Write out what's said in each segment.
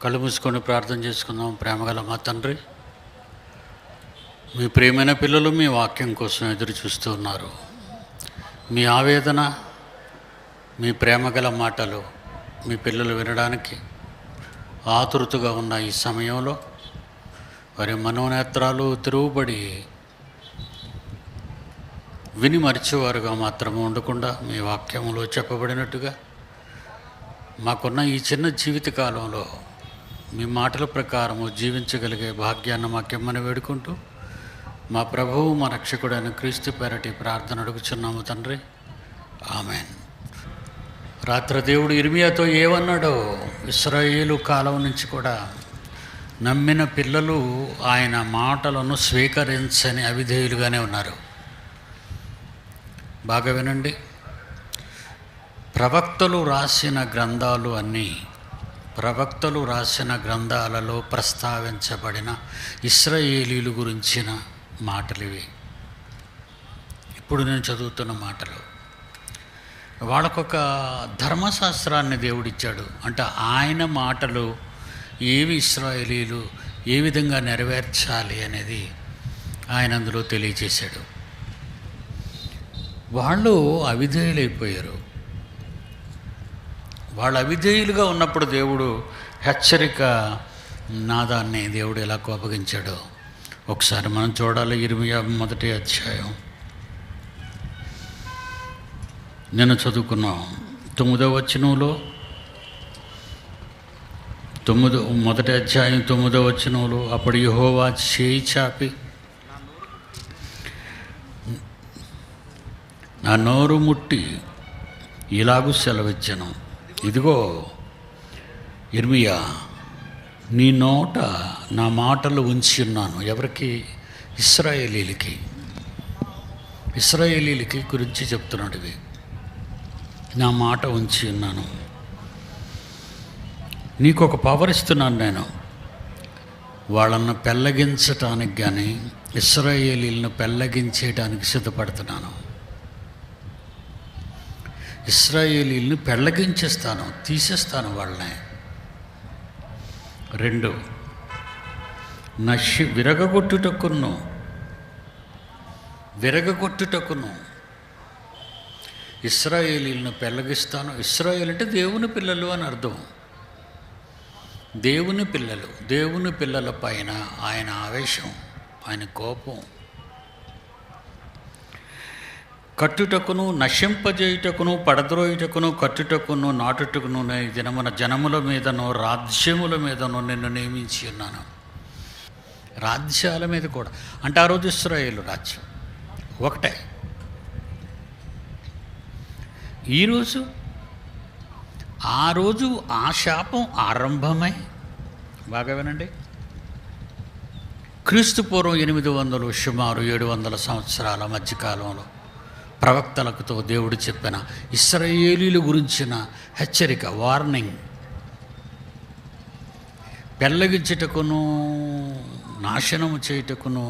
కళ్ళు మూసుకొని ప్రార్థన చేసుకుందాం. ప్రేమగల మా తండ్రి, మీ ప్రియమైన పిల్లలు మీ వాక్యం కోసం ఎదురు చూస్తూ ఉన్నారు. మీ ఆవేదన, మీ ప్రేమగల మాటలు మీ పిల్లలు వినడానికి ఆతురతగా ఉన్న ఈ సమయంలో వారి మనోనేత్రాలు తిరుగుబడి విని మరిచేవారుగా మాత్రమే ఉండకుండా మీ వాక్యంలో చెప్పబడినట్టుగా మాకున్న ఈ చిన్న జీవిత కాలంలో మీ మాటల ప్రకారము జీవించగలిగే భాగ్యాన్ని మాకెమ్మని వేడుకుంటూ మా ప్రభువు మా రక్షకుడైన క్రీస్తు పేరటి ప్రార్థన అడుగుచున్నాము తండ్రి, ఆమెన్. రాత్రి దేవుడు ఇర్మియాతో ఏమన్నాడో, ఇశ్రాయేలు కాలం నుంచి కూడా నమ్మిన పిల్లలు ఆయన మాటలను స్వీకరించని అవిధేయులుగానే ఉన్నారు. బాగా వినండి. ప్రవక్తలు రాసిన గ్రంథాలలో ప్రస్తావించబడిన ఇశ్రాయేలీలు గురించిన మాటలు ఇవి. ఇప్పుడు నేను చదువుతున్న మాటలు. వాళ్ళకొక ధర్మశాస్త్రాన్ని దేవుడిచ్చాడు. అంటే ఆయన మాటలు ఏవి ఇశ్రాయేలీలు ఏ విధంగా నెరవేర్చాలి అనేది ఆయన అందులో తెలియజేశాడు. వాళ్ళు అవిధేయులైపోయారు. వాళ్ళు అవిధేయులుగా ఉన్నప్పుడు దేవుడు హెచ్చరిక నాదాన్ని దేవుడు ఎలా కోపగించాడో ఒకసారి మనం చూడాలి. ఇర్మియా 1వ అధ్యాయం నేను చదువుకున్నాం 9వ వచనంలో, 1వ అధ్యాయం 9వ వచనంలో, అప్పుడు యెహోవా చేయి చాపి నా నోరు ముట్టి ఇలాగూ సెలవిచ్చాను, ఇదిగో ఇర్మియా, నీ నోట నా మాటలు ఉంచి ఉన్నాను. ఎవరికి? ఇశ్రాయేలీలకి గురించి చెప్తున్నాడు. ఇవి నా మాట ఉంచి ఉన్నాను. నీకు ఒక పవర్ ఇస్తున్నాను. నేను వాళ్ళను పెళ్ళగించటానికి కానీ ఇశ్రాయేలీలను పెళ్ళగించేయడానికి సిద్ధపడుతున్నాను. ఇశ్రాయేలీలను పెళ్ళగించేస్తాను, తీసేస్తాను వాళ్ళని. 2, విరగగొట్టుటకును ఇశ్రాయేలీలను పెళ్ళగిస్తాను. ఇశ్రాయేల్ అంటే దేవుని పిల్లలు అని అర్థం. దేవుని పిల్లల పైన ఆయన ఆవేశం, ఆయన కోపం. కట్టుటకును, నశింపజేయుటకును, పడద్రోయుటకును, కట్టుటకును, నాటుటకును ఈ దినమున జనముల మీదనో రాజ్యముల మీదనో నిన్ను నియమించి ఉన్నాను. రాజ్యాల మీద కూడా. అంటే ఆ రోజు ఇశ్రాయేలు రాజ్యం ఒకటే. ఈరోజు ఆ రోజు ఆ శాపం ఆరంభమై, బాగా వినండి, క్రీస్తు పూర్వం 800 సుమారు 700 సంవత్సరాల మధ్యకాలంలో ప్రవక్తలకుతో దేవుడు చెప్పిన ఇశ్రాయేలీల గురించిన హెచ్చరిక, వార్నింగ్. పెళ్ళగించుటకును, నాశనము చేయుటకును,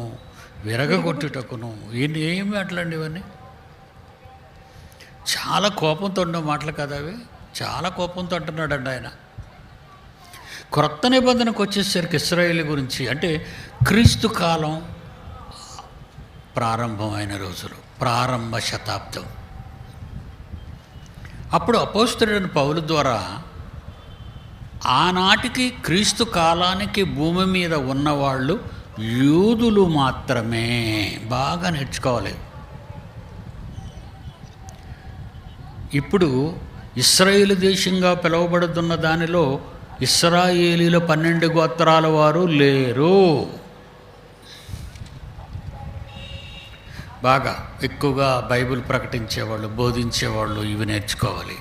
విరగగొట్టుటకును, ఏమి మాటలండి ఇవన్నీ? చాలా కోపంతో ఉన్న మాటలు కదా అవి. చాలా కోపంతో అంటున్నాడండి ఆయన. క్రొత్త నిబంధనకు వచ్చేసరికి ఇశ్రాయేలు గురించి, అంటే క్రీస్తు కాలం ప్రారంభమైన రోజులు, ప్రారంభ శతాబ్దం. అప్పుడు అపోస్తలుడైన పౌలు ద్వారా ఆనాటికి క్రీస్తు కాలానికి భూమి మీద ఉన్నవాళ్ళు యూదులు మాత్రమే. బాగా నేర్చుకోవాలి. ఇప్పుడు ఇశ్రాయేలు దేశంగా పిలువబడుతున్న దానిలో ఇశ్రాయేలీల 12 గోత్రాల వారు లేరు. బాగా ఎక్కువగా బైబిల్ ప్రకటించేవాళ్ళు, బోధించేవాళ్ళు ఇవి నేర్చుకోవాలి.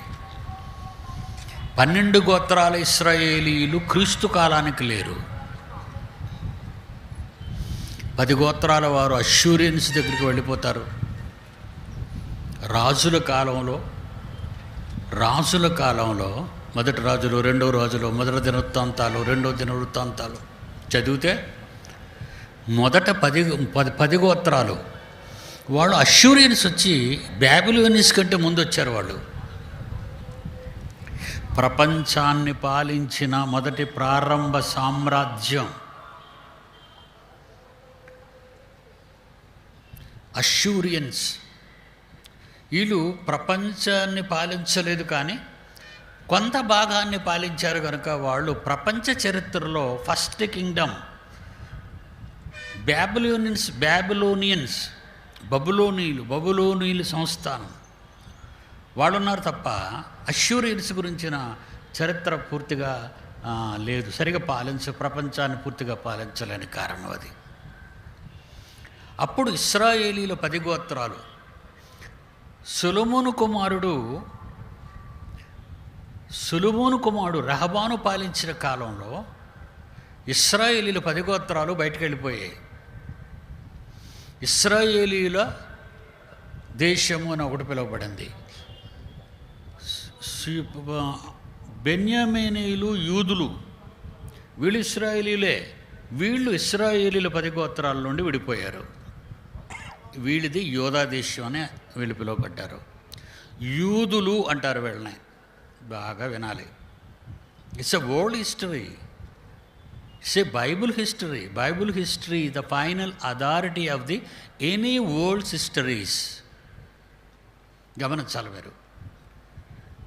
12 గోత్రాల ఇశ్రాయేలీలు క్రీస్తు కాలానికి లేరు. 10 గోత్రాల వారు అష్షూరియన్స్ దగ్గరికి వెళ్ళిపోతారు. రాజుల కాలంలో మొదటి రాజులు, రెండవ రాజులు, మొదటి దినవృత్తాంతాలు, రెండవ దినవృత్తాంతాలు చదివితే మొదట 10 గోత్రాలు వాళ్ళు అష్షూరియన్స్ వచ్చి బాబిలోనియన్స్ కంటే ముందు వచ్చారు. వాళ్ళు ప్రపంచాన్ని పాలించిన మొదటి ప్రారంభ సామ్రాజ్యం అష్యూరియన్స్. వీళ్ళు ప్రపంచాన్ని పాలించలేదు, కానీ కొంత భాగాన్ని పాలించారు కనుక వాళ్ళు ప్రపంచ చరిత్రలో ఫస్ట్ కింగ్డమ్. బబులోనీయులు సంస్థానం వాళ్ళు ఉన్నారు తప్ప అష్యూరియన్స్ గురించిన చరిత్ర పూర్తిగా లేదు. సరిగా ప్రపంచాన్ని పూర్తిగా పాలించలేని కారణం అది. అప్పుడు ఇశ్రాయేలీల 10 గోత్రాలు, సొలొమోను కుమారుడు రెహబాను పాలించిన కాలంలో ఇశ్రాయేలీల 10 గోత్రాలు బయటకు వెళ్ళిపోయాయి. ఇశ్రాయేలీల దేశము అని ఒకటి పిలువబడింది. బెన్యామీనీయులు, యూదులు వీళ్ళు ఇశ్రాయేలీలే. వీళ్ళు ఇశ్రాయేలీల 10 గోత్రాల నుండి విడిపోయారు. వీళ్ళది యోధా దేశం అని వీళ్ళు పిలువబడ్డారు. యూదులు అంటారు వీళ్ళని. బాగా వినాలి. It's a world history, it's a Bible history, the final authority of the any world's histories. గమనించాలి మీరు.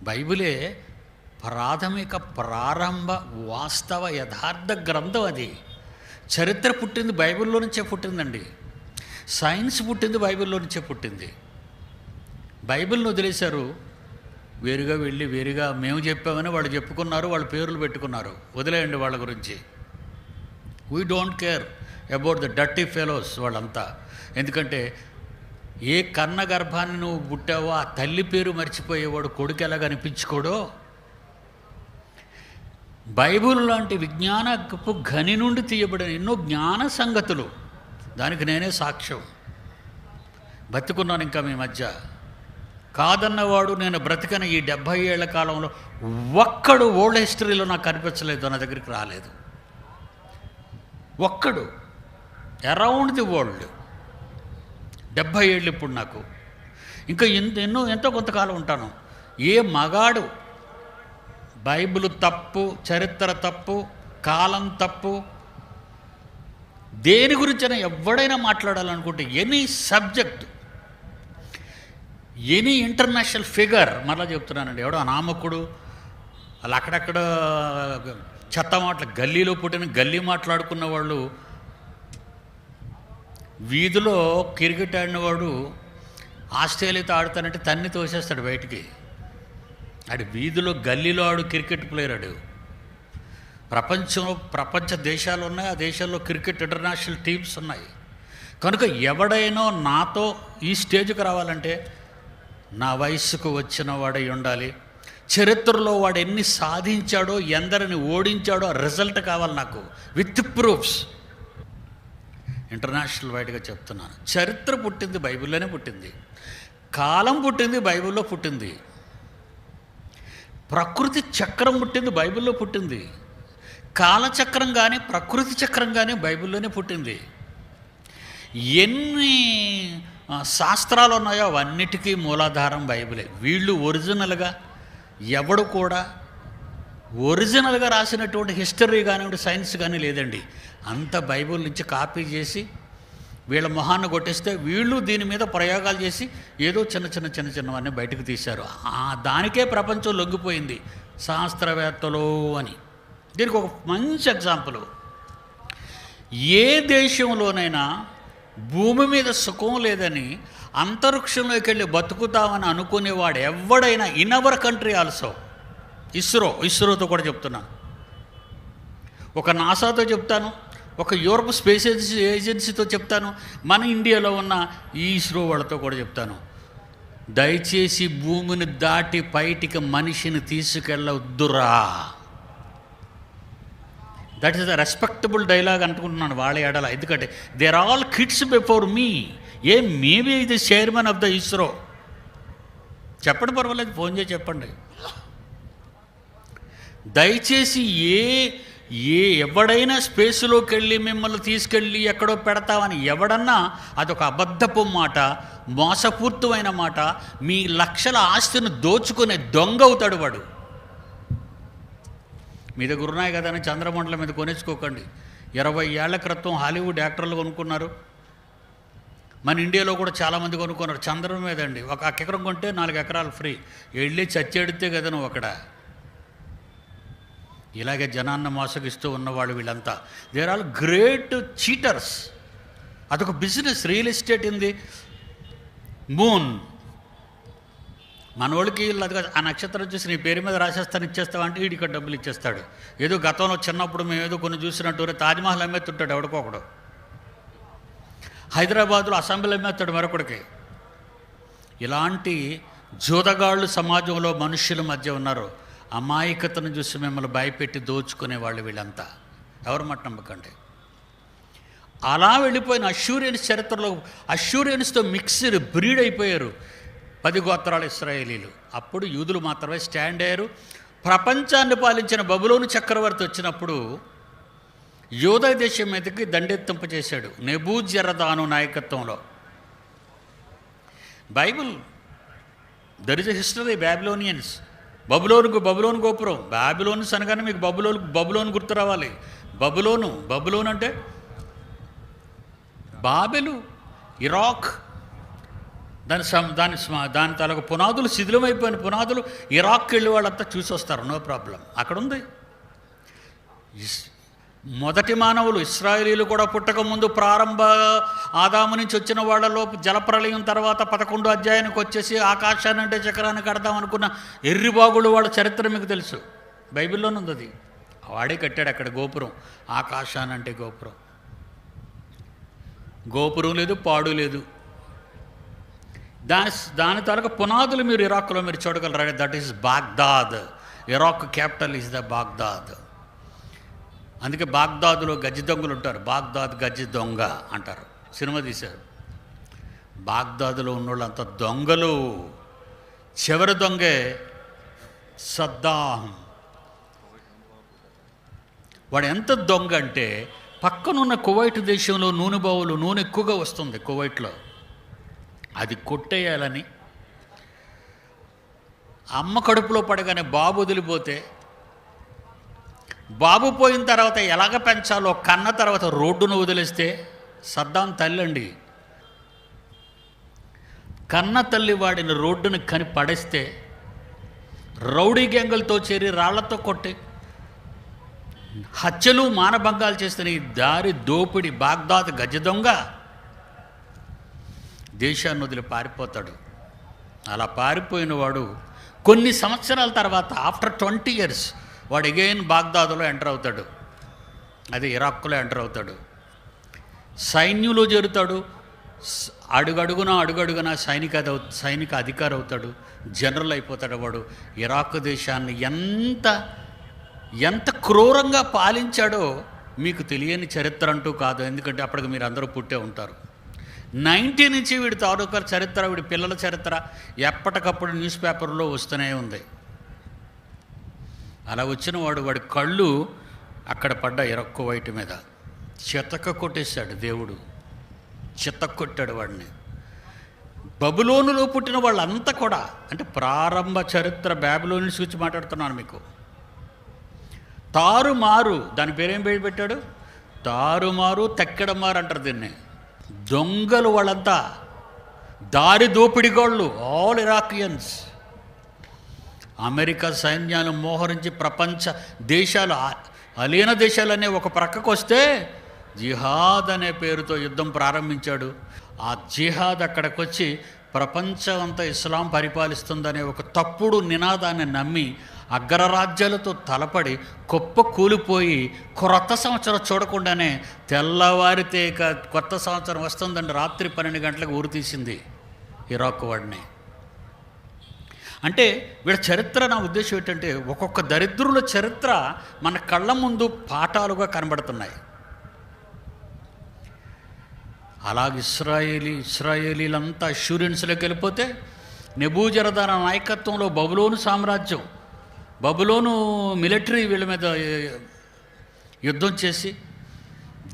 బైబిలే ప్రారంభ వాస్తవ యథార్థ గ్రంథం. అది చరిత్ర పుట్టింది బైబిల్లో నుంచే పుట్టిందండి. సైన్స్ పుట్టింది బైబిల్లో నుంచే పుట్టింది. బైబిల్ని వదిలేశారు, వేరుగా మేము చెప్పామని వాళ్ళు చెప్పుకున్నారు, వాళ్ళ పేర్లు పెట్టుకున్నారు. వదిలేయండి వాళ్ళ గురించి. We don't care about the dirty fellows వాళ్ళంతా. ఎందుకంటే ఏ కన్న గర్భాన్ని నువ్వు పుట్టావో ఆ తల్లి పేరు మర్చిపోయేవాడు కొడుకు ఎలా కనిపించుకోడో, బైబిల్ లాంటి విజ్ఞానపు గని నుండి తీయబడిన ఎన్నో జ్ఞాన సంగతులు, దానికి నేనే సాక్ష్యం. బతుకున్నాను ఇంకా మీ మధ్య. కాదన్నవాడు నేను బ్రతికన ఈ 70 ఏళ్ల కాలంలో ఒక్కడు వరల్డ్ హిస్టరీలో నాకు కనిపించలేదు, నా దగ్గరికి రాలేదు ఒక్కడు. అరౌండ్ ది వరల్డ్ 70 ఏళ్ళు ఇప్పుడు నాకు. ఇంకా ఎంతో కొంతకాలం ఉంటాను. ఏ మగాడు బైబిల్ తప్పు, చరిత్ర తప్పు, కాలం తప్పు, దేని గురించైనా ఎవడైనా మాట్లాడాలనుకుంటే any subject, any international figure, మళ్ళీ చెప్తున్నానండి, ఎవడో అనామకుడు అలా అక్కడక్కడ చెత్త మాటలు, గల్లీలో పుట్టిన గల్లీ మాట్లాడుకున్న వాళ్ళు, వీధిలో క్రికెట్ ఆడినవాడు ఆస్ట్రేలియాతో ఆడుతానంటే తన్ని తోసేస్తాడు బయటికి. ఆడు వీధిలో గల్లీలో ఆడు క్రికెట్ ప్లేయర్. ఆడు ప్రపంచ దేశాలు ఉన్నాయి, ఆ దేశాల్లో క్రికెట్ ఇంటర్నేషనల్ టీమ్స్ ఉన్నాయి. కనుక ఎవడైనా నాతో ఈ స్టేజ్కి రావాలంటే నా వయస్సుకు వచ్చిన వాడై ఉండాలి. చరిత్రలో వాడు ఎన్ని సాధించాడో, ఎందరిని ఓడించాడో రిజల్ట్ కావాలి నాకు, విత్ ప్రూఫ్స్. ఇంటర్నేషనల్ వైడ్గా చెప్తున్నాను. చరిత్ర పుట్టింది బైబిల్లోనే పుట్టింది, కాలం పుట్టింది బైబిల్లో పుట్టింది, ప్రకృతి చక్రం పుట్టింది బైబిల్లో పుట్టింది, కాలచక్రం కానీ ప్రకృతి చక్రం కానీ బైబిల్లోనే పుట్టింది. ఎన్ని శాస్త్రాలు ఉన్నాయో అవన్నిటికీ మూలాధారం బైబిలే. వీళ్ళు ఒరిజినల్గా ఎవడు కూడా ఒరిజినల్గా రాసినటువంటి హిస్టరీ కానివ్వండి, సైన్స్ కానీ లేదండి. అంత బైబిల్ నుంచి కాపీ చేసి వీళ్ళ మొహాన్ని కొట్టేస్తే వీళ్ళు దీని మీద ప్రయోగాలు చేసి ఏదో చిన్నవన్నీ బయటకు తీశారు. దానికే ప్రపంచం లొంగిపోయింది, శాస్త్రవేత్తలు అని. దీనికి ఒక మంచి ఎగ్జాంపుల్, ఏ దేశంలోనైనా భూమి మీద సుఖం లేదని అంతరిక్షంలోకి వెళ్ళి బతుకుతామని అనుకునేవాడు ఎవడైనా, ఇన్ అవర్ కంట్రీ ఆల్సో, ఇస్రోతో కూడా చెప్తున్నాను, ఒక నాసాతో చెప్తాను, ఒక యూరోప్ స్పేస్ ఏజెన్సీతో చెప్తాను, మన ఇండియాలో ఉన్న ఈ ఇస్రో వాళ్ళతో కూడా చెప్తాను, దయచేసి భూమిని దాటి బయటికి మనిషిని తీసుకెళ్ళవద్దురా. That is the respectable dialogue అనుకుంటున్నాను వాళ్ళ ఎడల. ఎందుకంటే they are all kids before me. Maybe ఇది చైర్మన్ ఆఫ్ ద ఇస్రో. చెప్పండి, పర్వాలేదు, ఫోన్ చేసి చెప్పండి. దయచేసి ఎవడైనా స్పేస్లోకి వెళ్ళి మిమ్మల్ని తీసుకెళ్ళి ఎక్కడో పెడతామని ఎవడన్నా అదొక అబద్ధపు మాట, మోసపూర్తమైన మాట. మీ లక్షల ఆస్తిని దోచుకునే దొంగ అవుతాడు వాడు. మీ దగ్గర ఉన్నాయి కదా అని చంద్రమండలం మీద కొనేసుకోకండి. 20 ఏళ్ల క్రితం హాలీవుడ్ యాక్టర్లు కొనుక్కున్నారు. మన ఇండియాలో కూడా చాలామంది కొనుక్కున్నారు. చంద్రం మీద అండి, ఒక ఎకరం కొంటే 4 ఎకరాలు ఫ్రీ. వెళ్ళి చచ్చేడితే కదా నువ్వు అక్కడ. ఇలాగే జనాన్ని మోసగిస్తూ ఉన్నవాళ్ళు వీళ్ళంతా. They're all great cheaters. అదొక business. Real estate in the moon. మనోళ్ళకి అది ఆ నక్షత్రం చూసి నీ పేరు మీద రాసేస్తాను ఇచ్చేస్తావా అంటే వీడికి డబ్బులు ఇచ్చేస్తాడు. ఏదో గతంలో చిన్నప్పుడు మేము ఏదో కొన్ని చూసినట్టు తాజ్మహల్ అమ్మేస్తుంటాడు ఎవడికొకడు. హైదరాబాదులో అసెంబ్లీ అమ్మేస్తాడు మరొకడికి. ఇలాంటి జూదగాళ్ళు సమాజంలో మనుష్యుల మధ్య ఉన్నారు. అమాయకతను చూసి మిమ్మల్ని భయపెట్టి దోచుకునే వాళ్ళు వీళ్ళంతా. ఎవరు మాట నమ్మకండి. అలా వెళ్ళిపోయిన అష్షూరియన్స్ చరిత్రలో అష్షూరియన్స్తో మిక్స్డ్ బ్రీడ్ అయిపోయారు 10 గోత్రాల ఇశ్రాయేలీలు. అప్పుడు యూదులు మాత్రమే స్టాండ్ అయ్యారు. ప్రపంచాన్ని పాలించిన బబులోను చక్రవర్తి వచ్చినప్పుడు యూదా దేశం మీదకి దండెత్తింప చేశాడు నెబూజరదాను నాయకత్వంలో. Bible there is a history. Babylonians, బబులోను గోపురం. బాబిలోన్స్ అనగానే మీకు బబులోను గుర్తు రావాలి. బబులోను అంటే బాబెలు, ఇరాక్. దాని తాలూకు పునాదులు శిథిలమైపోయిన పునాదులు. ఇరాక్కి వెళ్ళి వాళ్ళంతా చూసి వస్తారు, నో ప్రాబ్లం. అక్కడ ఉంది. మొదటి మానవులు ఇశ్రాయేలీలు కూడా పుట్టక ముందు ప్రారంభ ఆదాము నుంచి వచ్చిన వాళ్ళలో జలప్రలయం తర్వాత 11వ అధ్యాయానికి వచ్చేసి ఆకాశాన్ని అంటే చక్రాన్ని కడదాం అనుకున్న ఎర్రిబాగులు వాళ్ళ చరిత్ర మీకు తెలుసు. బైబిల్లోనే ఉంది అది. వాడే కట్టాడు అక్కడ గోపురం. ఆకాశాన్ని అంటే గోపురం లేదు, పాడు లేదు. దాని తాలూకా పునాదులు మీరు ఇరాక్లో మీరు చూడగలరు. That is Baghdad. Iraq capital is the Baghdad. అందుకే బాగ్దాదులో గజ్జి దొంగలు ఉంటారు. బాగ్దాద్ గజ్జి దొంగ అంటారు. సినిమా తీశారు. బాగ్దాదులో ఉన్నోళ్ళంతా దొంగలు. చివరి దొంగే సద్దాం. వాడు ఎంత దొంగ అంటే పక్కనున్న కువైట్ దేశంలో నూనె ఎక్కువగా వస్తుంది కువైట్లో. అది కొట్టేయాలని అమ్మ కడుపులో పడగానే బాబు వదిలిపోతే, బాబు పోయిన తర్వాత ఎలాగ పెంచాలో కన్న తర్వాత రోడ్డును వదిలేస్తే, సద్దాం తల్లి అండి, కన్న తల్లి వాడిని రోడ్డును కని పడేస్తే, రౌడీ గ్యాంగులతో చేరి రాళ్లతో కొట్టి హత్యలు మానభంగాలు చేస్తున్న ఈ దారి దోపిడి బాగ్దాద్ గజ్జి దొంగ దేశాన్ని వదిలి పారిపోతాడు. అలా పారిపోయిన వాడు కొన్ని సంవత్సరాల తర్వాత ఆఫ్టర్ 20 years వాడు అగైన్ బాగ్దాదులో ఎంటర్ అవుతాడు. అది ఇరాక్లో ఎంటర్ అవుతాడు. సైన్యంలో చేరుతాడు. అడుగడుగున సైనిక అధికారి అవుతాడు. జనరల్ అయిపోతాడు. వాడు ఇరాక్ దేశాన్ని ఎంత క్రూరంగా పాలించాడో మీకు తెలియని చరిత్ర అంటూ కాదు. ఎందుకంటే అప్పటికి మీరు అందరూ పుట్టే ఉంటారు. 90 నుంచి వీడి తాలూకా చరిత్ర, వీడి పిల్లల చరిత్ర ఎప్పటికప్పుడు న్యూస్ పేపర్లో వస్తూనే ఉంది. అలా వచ్చిన వాడి కళ్ళు అక్కడ పడ్డ ఇరక్కు వైట్ మీద చితక కొట్టేశాడు దేవుడు. చితక కొట్టాడు వాడిని. బబులోనులో పుట్టిన వాళ్ళంతా కూడా, అంటే ప్రారంభ చరిత్ర బాబిలోనియన్స్ గురించి మాట్లాడుతున్నాను మీకు. తారుమారు, దాని పేరేం పేరు పెట్టాడు? తారుమారు, తక్కెడమారు అంటారు దీన్ని. దొంగలు వాళ్ళంతా, దారి దోపిడిగోళ్ళు, ఆల్ ఇరాకియన్స్. అమెరికా సైన్యాలు మోహరించి ప్రపంచ దేశాలు, అలీన దేశాలనే ఒక ప్రక్కకు వస్తే జిహాద్ అనే పేరుతో యుద్ధం ప్రారంభించాడు. ఆ జిహాద్ అక్కడికి వచ్చి ప్రపంచం అంతా ఇస్లాం పరిపాలిస్తుందనే ఒక తప్పుడు నినాదాన్ని నమ్మి అగ్రరాజ్యాలతో తలపడి కుప్ప కూలిపోయి క్రొత్త సంవత్సరం చూడకుండానే తెల్లవారితే కొత్త సంవత్సరం వస్తుందండి రాత్రి 12 గంటలకు ఊరు తీసింది ఇరాక్ వాడిని. అంటే వీళ్ళ చరిత్ర, నా ఉద్దేశం ఏంటంటే ఒక్కొక్క దరిద్రుల చరిత్ర మన కళ్ళ ముందు పాఠాలుగా కనబడుతున్నాయి. అలాగే ఇస్రాయేలీలంతా అష్షూరియన్స్లోకి వెళ్ళిపోతే నెబూజరదాన నాయకత్వంలో బబులోను సామ్రాజ్యం, బబులోను మిలిటరీ వీళ్ళ మీద యుద్ధం చేసి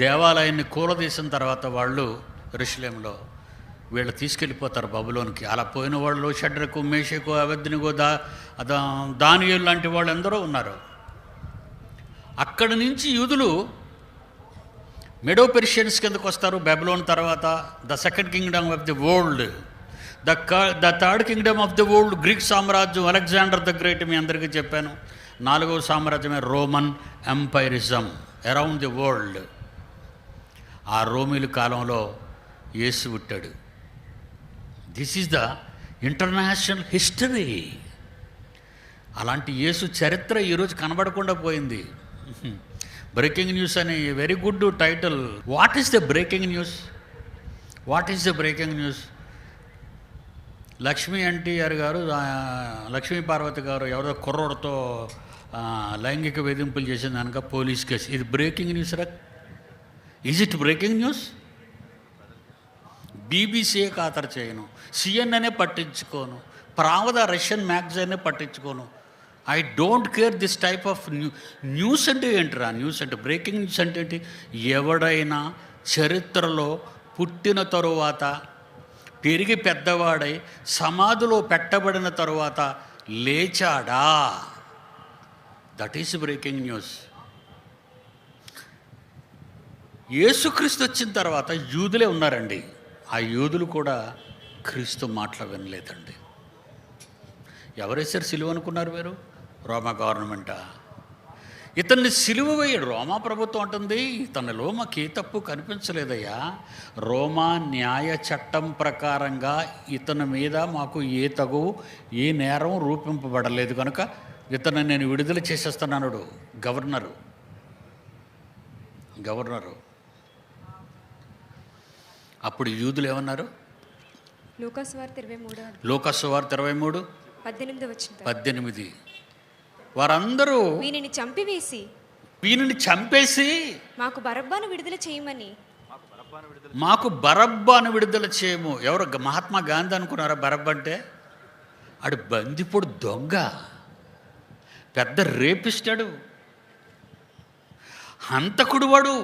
దేవాలయాన్ని కూలదీసిన తర్వాత వాళ్ళు యెరూషలేములో వీళ్ళు తీసుకెళ్ళిపోతారు బబులోనికి. అలా పోయిన వాళ్ళు షడ్రకు, మేషకు, అబేద్నెగో, దానియేలు లాంటి వాళ్ళు ఎందరో ఉన్నారు. అక్కడి నుంచి యూదులు మెడో పెర్షియన్స్ కిందకు వస్తారు. బెబిలోన్ తర్వాత the second Kingdom of the world, the third Kingdom of the world Greek సామ్రాజ్యం, అలెగ్జాండర్ ద గ్రేట్ మీ అందరికీ చెప్పాను. 4వ సామ్రాజ్యమే రోమన్ ఎంపైరిజం అరౌండ్ ది వరల్డ్. ఆ రోమిల కాలంలో యేసు పుట్టాడు. This is the international history. అలాంటి యేసు చరిత్ర ఈరోజు కనబడకుండా పోయింది. బ్రేకింగ్ న్యూస్ అనే very good title. What is the breaking news? What is the breaking news? Lakshmi NTR గారు, లక్ష్మీ పార్వతి గారు ఎవరో కుర్రోడితో లైంగిక వేధింపులు చేసింది కనుక పోలీస్ కేసు. ఇది బ్రేకింగ్ న్యూస్ రా? Is it breaking news? బీబీసీఏ ఖాతరు చేయను, సిఎన్ఎనే పట్టించుకోను, ప్రావద రష్యన్ మ్యాగజైనే పట్టించుకోను. I don't care this type of news. అంటే ఏంటిరా న్యూస్? అంటే బ్రేకింగ్ న్యూస్ అంటే ఏంటి? ఎవడైనా చరిత్రలో పుట్టిన తరువాత, పెరిగి పెద్దవాడై సమాధిలో పెట్టబడిన తరువాత లేచాడా, దట్ ఈస్ బ్రేకింగ్ న్యూస్. యేసుక్రీస్తు వచ్చిన తర్వాత యూదులే ఉన్నారండి. ఆ యూదులు కూడా క్రీస్తు మాటలు వినలేదండి. ఎవరేసారు సిలువ అనుకున్నారు మీరు? రోమా గవర్నమెంటా? ఇతన్ని సిలువ వేయడు. రోమా ప్రభుత్వం అంటుంది ఇతనిలో మాకు ఏ తప్పు కనిపించలేదయ్యా, రోమా న్యాయ చట్టం ప్రకారంగా ఇతని మీద మాకు ఏ తగువు, ఏ నేరం రూపింపబడలేదు కనుక ఇతను నేను విడుదల చేసేస్తున్నాడు గవర్నరు. అప్పుడు యూదులు ఏమన్నారు? లూకాసు వార్త 23 18. వారందరూ వీనిని చంపేసి మాకు బరబ్బాను విడుదల చేయము. ఎవరు? మహాత్మా గాంధీ అనుకున్నారా బరబ్బ అంటే? ఆడు బందిపోడు దొంగ, పెద్ద రేపిస్తాడు, హంతకుడు వాడు.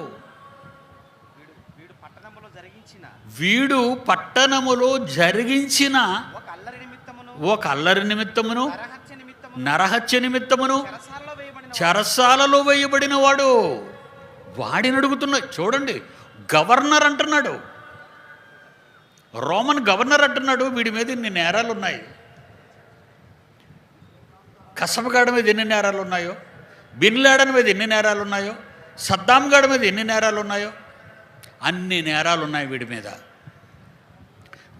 వీడు పట్టణములో జరిగించిన ఒక అల్లరి నిమిత్తమును నరహత్య నిమిత్తమును చెరసాలలో వేయబడిన వాడు. వాడిని అడుగుతున్నాడు. చూడండి, గవర్నర్ అంటున్నాడు, రోమన్ గవర్నర్ అంటున్నాడు వీడి మీద ఇన్ని నేరాలు ఉన్నాయి. కసబగాడ మీద ఎన్ని నేరాలు ఉన్నాయో, బిన్ లాడెన్ మీద ఎన్ని నేరాలు ఉన్నాయో, సద్దాం గాడి మీద ఎన్ని నేరాలు ఉన్నాయో, అన్ని నేరాలు ఉన్నాయి వీడి మీద.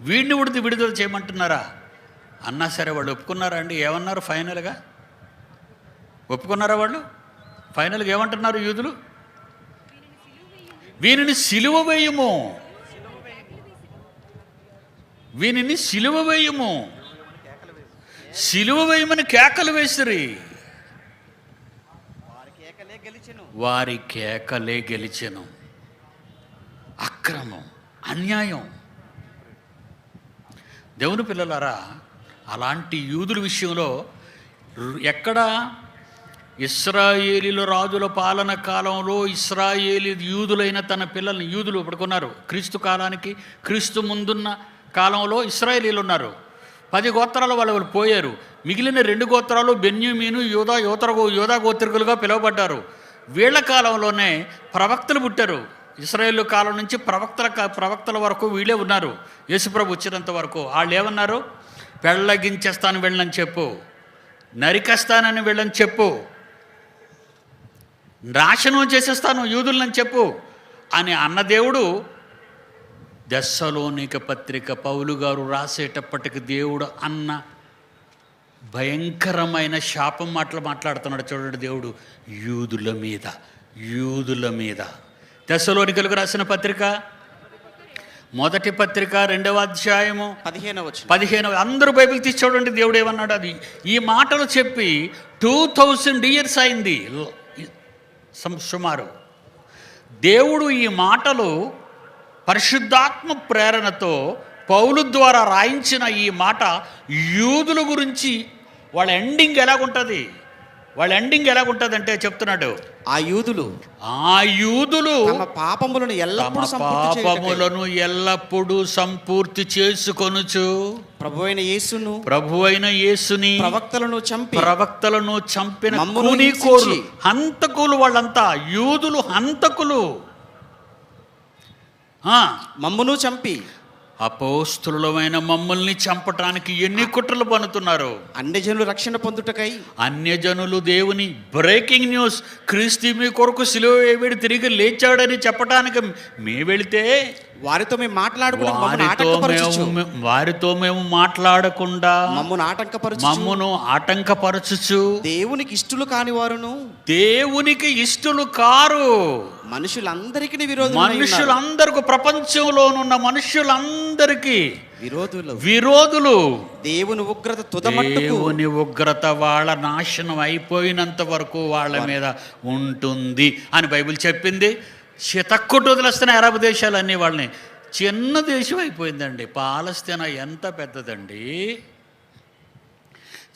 వీడిని విడుదల చేయమంటున్నారా అన్నా సరే వాళ్ళు ఒప్పుకున్నారా అండి? ఏమన్నారు ఫైనల్గా? ఒప్పుకున్నారా వాళ్ళు? ఫైనల్గా ఏమంటున్నారు యూదులు? వీనిని సిలువ వేయము, వీనిని సిలువ వేయము, సిలువ వేయమని కేకలు వేసిరి. వారి కేకలే గెలిచెను. అక్రమం, అన్యాయం. దేవుని పిల్లలారా, అలాంటి యూదుల విషయంలో ఎక్కడ ఇశ్రాయేలీల రాజుల పాలన కాలంలో ఇశ్రాయేలీ యూదులైన తన పిల్లల్ని, యూదులు పడుకున్నారు క్రీస్తు కాలానికి, క్రీస్తు ముందున్న కాలంలో ఇశ్రాయేలీలు ఉన్నారు. 10 గోత్రాల వాళ్ళు పోయారు. మిగిలిన 2 గోత్రాలు బెన్యామీను, యోధా గోత్రికులుగా పిలువబడ్డారు. వీళ్ళ కాలంలోనే ప్రవక్తలు పుట్టారు. ఇశ్రాయేలు కాలం నుంచి ప్రవక్తల వరకు వీళ్ళే ఉన్నారు. యేసుప్రభు వచ్చినంత వరకు వాళ్ళు ఏమన్నారు? పెళ్ళగించేస్తాను వెళ్ళని చెప్పు, నరికేస్తానని వెళ్ళని చెప్పు, నాశనం చేసేస్తాను యూదులని చెప్పు అని అన్న దేవుడు దెస్సలోనిక పత్రిక పౌలు గారు రాసేటప్పటికి దేవుడు అన్న భయంకరమైన శాపం మాట్లాడుతున్నాడు. చూడండి, దేవుడు యూదుల మీద. దెస్సలోనికలకు రాసిన పత్రిక మొదటి పత్రిక 2వ అధ్యాయము 15. అందరూ బైబిల్ తీసి చూడండి, దేవుడు ఏమన్నాడు. అది ఈ మాటలు చెప్పి 2000 years అయింది సుమారు. దేవుడు ఈ మాటలు పరిశుద్ధాత్మ ప్రేరణతో పౌలు ద్వారా రాయించిన ఈ మాట యూదుల గురించి వాళ్ళ ఎండింగ్ ఎలాగుంటుంది, వాళ్ళ ఎండింగ్ ఎలాగుంటుందంటే చెప్తున్నాడు, ఆ యూదులు తమ పాపములను ఎల్లప్పుడూ సంపూర్తి చేసుకొనుచు ప్రభువైన యేసుని ప్రవక్తలను చంపిన కూనికోరు హంతకులు. వాళ్ళంతా యూదులు హంతకులు. మమ్మును చంపి అపోస్తులమైన మమ్మల్ని చంపటానికి ఎన్ని కుట్రలు పన్నుతున్నారు. అన్యజనులు రక్షణ పొందుటకై, అన్యజనులు దేవుని బ్రేకింగ్ న్యూస్, క్రీస్తు మీ కొరకు సిలువ వేయబడి తిరిగి లేచాడని చెప్పటానికి మేము వెళితే వారితో మేము మాట్లాడకుండా మమ్మను ఆటంకపరచుచు దేవునికి ఇష్టలు కాని వారును, దేవునికి ఇష్టలు కారు మనుషులందరికీ మనుషులందరికీ, ప్రపంచంలోనున్న మనుషులందరికీ విరోధులు. దేవుని ఉగ్రత వాళ్ళ నాశనం అయిపోయినంత వరకు వాళ్ళ మీద ఉంటుంది అని బైబిల్ చెప్పింది. చితక్కుట్టు వదిలేస్తున్న అరబ్ దేశాలన్నీ వాళ్ళని. చిన్న దేశం అయిపోయిందండి పాలస్తీనా. ఎంత పెద్దదండి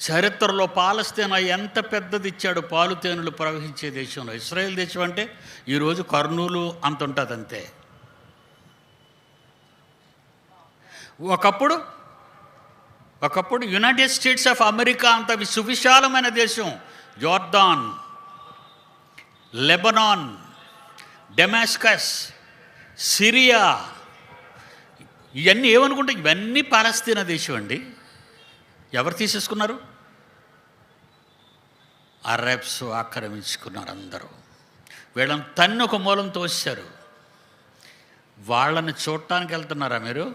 చరిత్రలో. పాలస్తీనా ఎంత పెద్దది ఇచ్చాడు పాలు తేనెలు ప్రవహించే దేశంలో. ఇస్రాయేల్ దేశం అంటే ఈరోజు కర్నూలు అంత ఉంటుంది అంతే. ఒకప్పుడు యునైటెడ్ స్టేట్స్ ఆఫ్ అమెరికా అంత సువిశాలమైన దేశం. జోర్దాన్, లెబనాన్, డెమాస్కస్, సిరియా, ఇవన్నీ ఏమనుకుంటే ఇవన్నీ పాలస్తీనా దేశం అండి. ఎవరు తీసేసుకున్నారు? అరబ్స్ ఆక్రమించుకున్నారు అందరూ. వీళ్ళని తన్ని ఒక మూలం తోశారు. వాళ్ళని చూడటానికి వెళ్తున్నారా మీరు?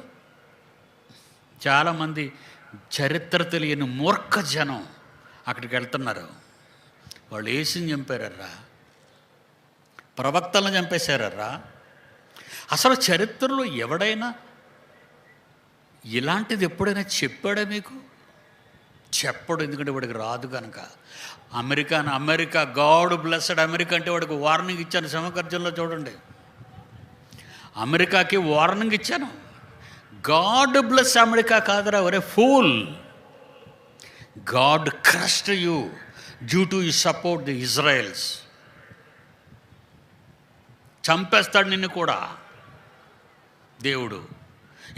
చాలామంది చరిత్ర తెలియని మూర్ఖ జనం అక్కడికి వెళ్తున్నారు. వాళ్ళు యేసుని చంపారర్రా, ప్రవక్తలను చంపేశారర్రా. అసలు చరిత్రలో ఎవడైనా ఇలాంటిది ఎప్పుడైనా చెప్పాడా మీకు? చెప్పడు. ఎందుకంటే వాడికి రాదు కనుక. అమెరికా గాడ్ బ్లెస్డ్ అమెరికా అంటే వాడికి వార్నింగ్ ఇచ్చాను. సమకర్జంలో చూడండి, అమెరికాకి వార్నింగ్ ఇచ్చాను. గాడ్ బ్లెస్ అమెరికా కాదురా ఒరే fool. God crushed you due to you support the Israels. చంపేస్తాడు నిన్ను కూడా దేవుడు.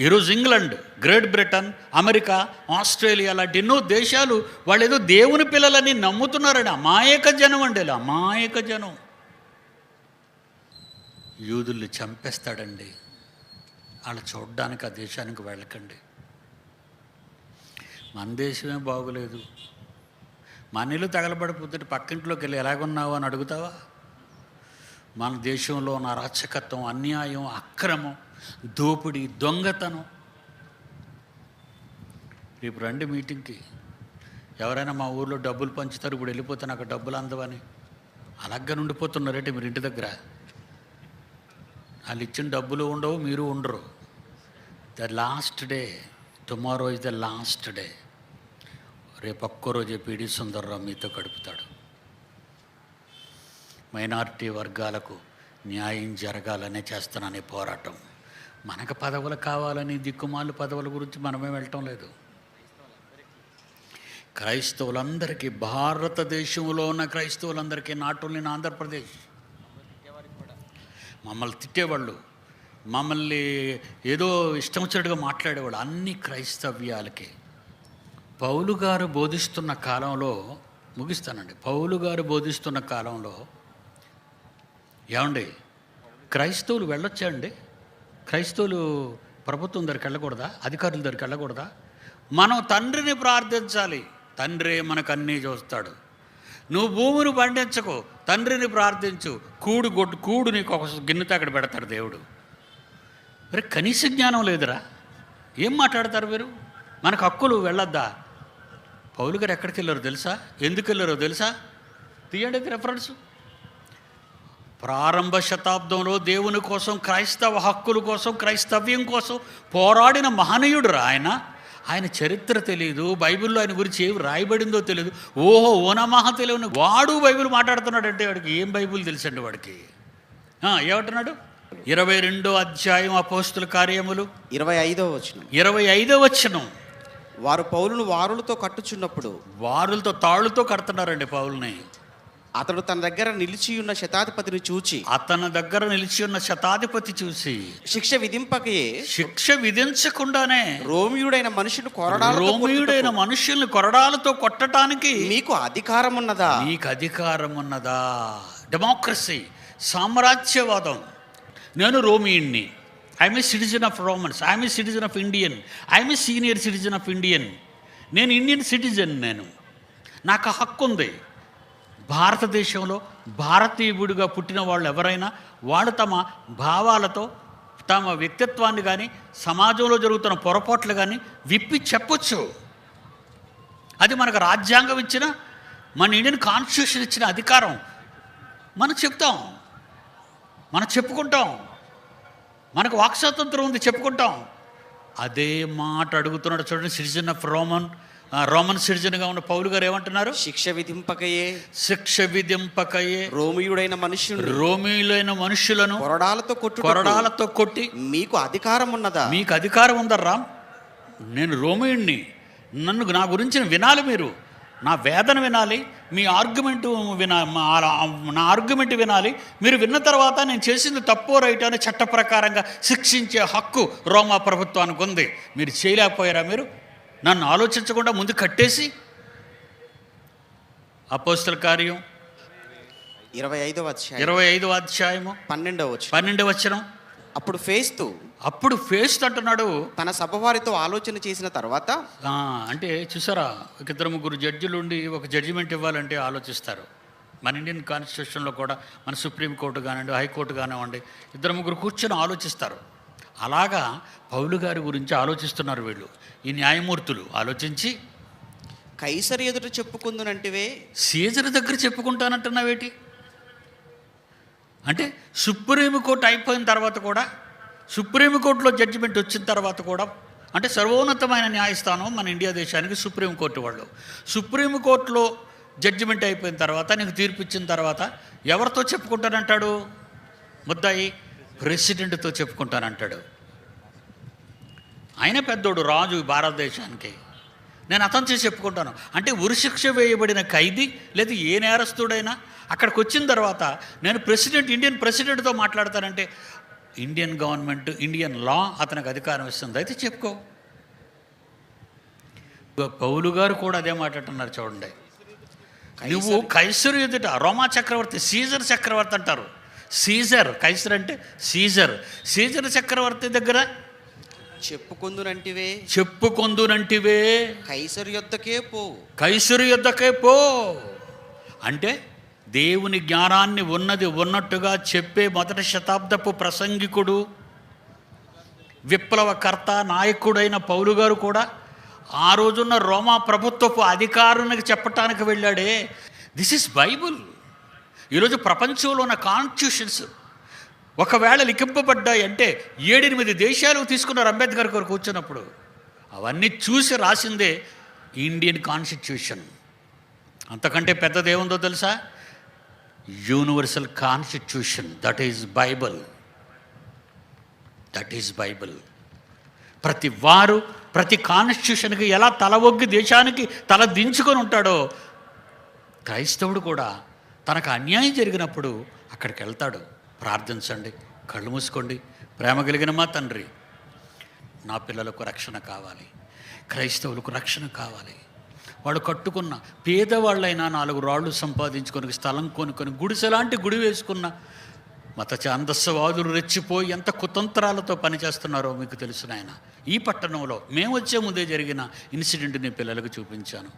ఈరోజు England, Great Britain, America, Australia లాంటి ఎన్నో దేశాలు వాళ్ళు ఏదో దేవుని పిల్లలని నమ్ముతున్నారని. అమాయక జనం అండి, అమాయక జనం. యూదుల్ని చంపేస్తాడండి. వాళ్ళు చూడడానికి ఆ దేశానికి వెళ్ళకండి. మన దేశమే బాగోలేదు. మన ఇల్లు తగలబడిపోతుంటే పక్కింట్లోకి వెళ్ళి ఎలాగున్నావు అని అడుగుతావా? మన దేశంలో ఉన్న అరాచకత్వం, అన్యాయం, అక్రమం, దోపిడీ, దొంగతనం. రేపు రండి మీటింగ్కి. ఎవరైనా మా ఊర్లో డబ్బులు పంచుతారు, ఇప్పుడు వెళ్ళిపోతే నాకు డబ్బులు అందవని అలాగే ఉండిపోతున్నారంటే మీరు ఇంటి దగ్గర. వాళ్ళు ఇచ్చిన డబ్బులు ఉండవు, మీరు ఉండరు. The last day, tomorrow is the last day. రేపు ఒక్కరోజే పీడి సుందర్రావు మీతో గడుపుతాడు. మైనారిటీ వర్గాలకు న్యాయం జరగాలనే చేస్తున్నాను ఈ పోరాటం. మనకు పదవులు కావాలని దిక్కుమాలు పదవుల గురించి మనమే వెళ్ళటం లేదు. క్రైస్తవులందరికీ, భారతదేశంలో ఉన్న క్రైస్తవులందరికీ, నాట్ ఓన్లీ ఇన్ ఆంధ్రప్రదేశ్, మమ్మల్ని తిట్టేవాళ్ళు, మమ్మల్ని ఏదో ఇష్టం వచ్చినట్టుగా మాట్లాడేవాళ్ళు, అన్ని క్రైస్తవ్యాలకే. పౌలు గారు బోధిస్తున్న కాలంలో, ముగిస్తానండి, పౌలు గారు బోధిస్తున్న కాలంలో ఏమండి క్రైస్తవులు వెళ్ళొచ్చా అండి? క్రైస్తవులు ప్రభుత్వం దగ్గరికి వెళ్ళకూడదా? అధికారుల దగ్గరికి వెళ్ళకూడదా? మనం తండ్రిని ప్రార్థించాలి. తండ్రే మనకు అన్నీ చూస్తాడు. నువ్వు భూమిని పండించకు, తండ్రిని ప్రార్థించు. కూడు నీకు ఒక గిన్నెతో అక్కడ పెడతాడు దేవుడు. మరి కనీస జ్ఞానం లేదురా? ఏం మాట్లాడతారు మీరు? మనకు హక్కులు వెళ్ళొద్దా? పౌలు గారు ఎక్కడికి వెళ్ళారో తెలుసా? ఎందుకు వెళ్ళారో తెలుసా? తీయండి రెఫరెన్స్. ప్రారంభ శతాబ్దంలో దేవుని కోసం, క్రైస్తవ హక్కుల కోసం, క్రైస్తవ్యం కోసం పోరాడిన మహనీయుడు ఆయన. ఆయన చరిత్ర తెలియదు, బైబిల్లో ఆయన గురించి ఏమి రాయబడిందో తెలియదు. ఓహో ఓనమాహ తెలియని వాడు బైబిల్ మాట్లాడుతున్నాడంటే వాడికి ఏం బైబిల్ తెలుసండి వాడికి? ఏమంటున్నాడు? 22వ అధ్యాయం అపోస్తుల కార్యములు 25వ వచనం. 25వ వచనం. వారు పౌలును వారులతో కట్టుచున్నప్పుడు వారులతో తాళ్ళుతో కడుతున్నారండి పౌల్ని. అతడు తన దగ్గర నిలిచి ఉన్న శతాధిపతిని చూచి, అతని దగ్గర నిలిచి ఉన్న శతాధిపతి చూసి, శిక్ష విధింపకే శిక్ష విధించకుండానే రోమియుడైన మనుషుడు రోమియుడైన మనుషుల్ని కొరడాలతో కొట్టడానికి మీకు అధికారం ఉన్నదా? నీకు అధికారం ఉన్నదా? డెమోక్రసీ, సామ్రాజ్యవాదం. నేను రోమియుణ్ణి, I'm a citizen of Romans, I'm a citizen of Indian, I'm a senior citizen of Indian. నేను ఇండియన్ సిటిజన్, నాకు హక్కు ఉంది. భారతదేశంలో భారతీయుడిగా పుట్టిన వాళ్ళు ఎవరైనా వాళ్ళు తమ భావాలతో తమ వ్యక్తిత్వాన్ని కానీ సమాజంలో జరుగుతున్న పొరపాట్లు కానీ విప్పి చెప్పొచ్చు. అది మనకు రాజ్యాంగం ఇచ్చిన, మన ఇండియన్ కాన్స్టిట్యూషన్ ఇచ్చిన అధికారం. మనం చెప్తాం, మనం చెప్పుకుంటాం, మనకు వాక్ స్వాతంత్రం ఉంది, చెప్పుకుంటాం. అదే మాట అడుగుతున్నాడు చూడండి. సిటిజన్ ఆఫ్ రోమన్ సిటిజన్గా ఉన్న పౌలు గారు ఏమంటున్నారు? శిక్ష విధింపకయే, శిక్ష విధింపకయే రోమియులైన మనుషులను కొరడాలతో కొట్టి మీకు అధికారం ఉన్నదా? మీకు అధికారం ఉందర్రా. నేను రోమియుణ్ణి, నా గురించి వినాలి, మీరు నా వేదన వినాలి, మీ ఆర్గ్యుమెంట్ నా ఆర్గ్యుమెంట్ వినాలి. మీరు విన్న తర్వాత నేను చేసింది తప్పో రైట్ అని చట్ట ప్రకారంగా శిక్షించే హక్కు రోమా ప్రభుత్వానికి ఉంది. మీరు చేయలేకపోయారా? మీరు నన్ను ఆలోచించకుండా ముందు కట్టేసి. అపోస్తల కార్యం 25వ అధ్యాయము 12వ వచనం. అప్పుడు ఫేస్తు అంటున్నాడు, తన సభ వారితో ఆలోచన చేసిన తర్వాత, అంటే చూసారా, ఒక ఇద్దరు ముగ్గురు జడ్జిలు ఉండి ఒక జడ్జిమెంట్ ఇవ్వాలంటే ఆలోచిస్తారు. మన ఇండియన్ కాన్స్టిట్యూషన్లో కూడా, మన సుప్రీంకోర్టు కానివ్వండి, హైకోర్టు కానివ్వండి, ఇద్దరు ముగ్గురు కూర్చొని ఆలోచిస్తారు. అలాగా పౌలు గారి గురించి ఆలోచిస్తున్నారు వీళ్ళు, ఈ న్యాయమూర్తులు. ఆలోచించి, కైసరు ఎదుట చెప్పుకుందునంటివే, సీజర్ దగ్గర చెప్పుకుంటానంటున్నావేటి? అంటే సుప్రీంకోర్టు అయిపోయిన తర్వాత కూడా, సుప్రీంకోర్టులో జడ్జిమెంట్ వచ్చిన తర్వాత కూడా, అంటే సర్వోన్నతమైన న్యాయస్థానం మన ఇండియా దేశానికి సుప్రీంకోర్టు వాళ్ళు. సుప్రీంకోర్టులో జడ్జిమెంట్ అయిపోయిన తర్వాత, నీకు తీర్పు ఇచ్చిన తర్వాత ఎవరితో చెప్పుకుంటానంటాడు? ముద్దాయి ప్రెసిడెంట్తో చెప్పుకుంటానంటాడు. ఆయన పెద్దోడు, రాజు భారతదేశానికి. నేను అతను చేసి చెప్పుకుంటాను అంటే, ఉరిశిక్ష వేయబడిన ఖైదీ లేదా ఏ నేరస్తుడైనా అక్కడికి వచ్చిన తర్వాత నేను ఇండియన్ ప్రెసిడెంట్తో మాట్లాడతానంటే, ఇండియన్ గవర్నమెంట్, ఇండియన్ లా అతనికి అధికారం ఇస్తుంది. అయితే చెప్పుకో. పౌలు గారు కూడా అదే మాట్లాడుతున్నారు చూడండి. నువ్వు కైసరు ఎదుట, రోమా చక్రవర్తి, సీజర్ చక్రవర్తి అంటారు. కైసర్ అంటే సీజర్ చక్రవర్తి దగ్గర చెప్పుకొందునంటివే, కైసరు యొద్దకే పో. అంటే దేవుని జ్ఞానాన్ని ఉన్నట్టుగా చెప్పే మొదటి శతాబ్దపు ప్రసంగికుడు, విప్లవకర్త, నాయకుడైన పౌలు గారు కూడా ఆ రోజున్న రోమా ప్రభుత్వపు అధికారునికి చెప్పటానికి వెళ్ళాడే. This is Bible. ఈరోజు ప్రపంచంలో ఉన్న కాన్స్టిట్యూషన్స్ ఒకవేళ లిఖింపబడ్డాయి అంటే 7-8 దేశాలు తీసుకున్నారు అంబేద్కర్ గారు కూర్చున్నప్పుడు. అవన్నీ చూసి రాసిందే ఇండియన్ కాన్స్టిట్యూషన్. అంతకంటే పెద్దదేముందో తెలుసా? Universal constitution. That is Bible. ప్రతి కాన్స్టిట్యూషన్కి ఎలా తల ఒగ్గి దేశానికి తల దించుకొని ఉంటాడో, క్రైస్తవుడు కూడా తనకు అన్యాయం జరిగినప్పుడు అక్కడికి వెళ్తాడు. ప్రార్థించండి, కళ్ళు మూసుకోండి. ప్రేమ కలిగిన మా తండ్రి, నా పిల్లలకు రక్షణ కావాలి, క్రైస్తవులకు రక్షణ కావాలి. వాళ్ళు కట్టుకున్న పేదవాళ్ళైనా 4 రాళ్ళు సంపాదించుకొని స్థలం కొనుక్కొని గుడిసెలాంటి గుడి వేసుకున్న మత ఛాందస్సవాదులు రెచ్చిపోయి ఎంత కుతంత్రాలతో పనిచేస్తున్నారో మీకు తెలుసు నాయన. ఈ పట్టణంలో మేము వచ్చే ముందే జరిగిన ఇన్సిడెంట్ నీ పిల్లలకు చూపించాను.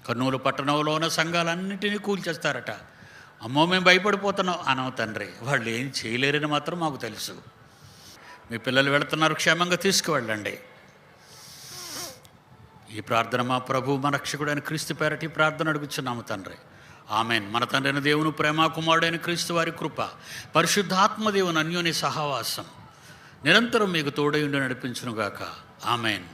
కర్నూలు పట్టణంలో ఉన్న సంఘాలన్నింటినీ కూల్చేస్తారట. అమ్మో మేము భయపడిపోతున్నాం అనవు తండ్రి. వాళ్ళు ఏం చేయలేరని మాత్రం మాకు తెలుసు. మీ పిల్లలు వెళుతున్నారు, క్షేమంగా తీసుకువెళ్ళండి. ఈ ప్రార్థన మా ప్రభు, మా రక్షకుడైన క్రీస్తు పేరటి ప్రార్థన అడుగుచున్నాము తండ్రి. ఆమెన్. మన తండ్రైన దేవుని ప్రేమ, కుమారుడైన క్రీస్తు వారి కృప, పరిశుద్ధాత్మ దేవుని అన్యోన్య సహవాసం నిరంతరం మీకు తోడై ఉండి నడిపించునుగాక. ఆమెన్.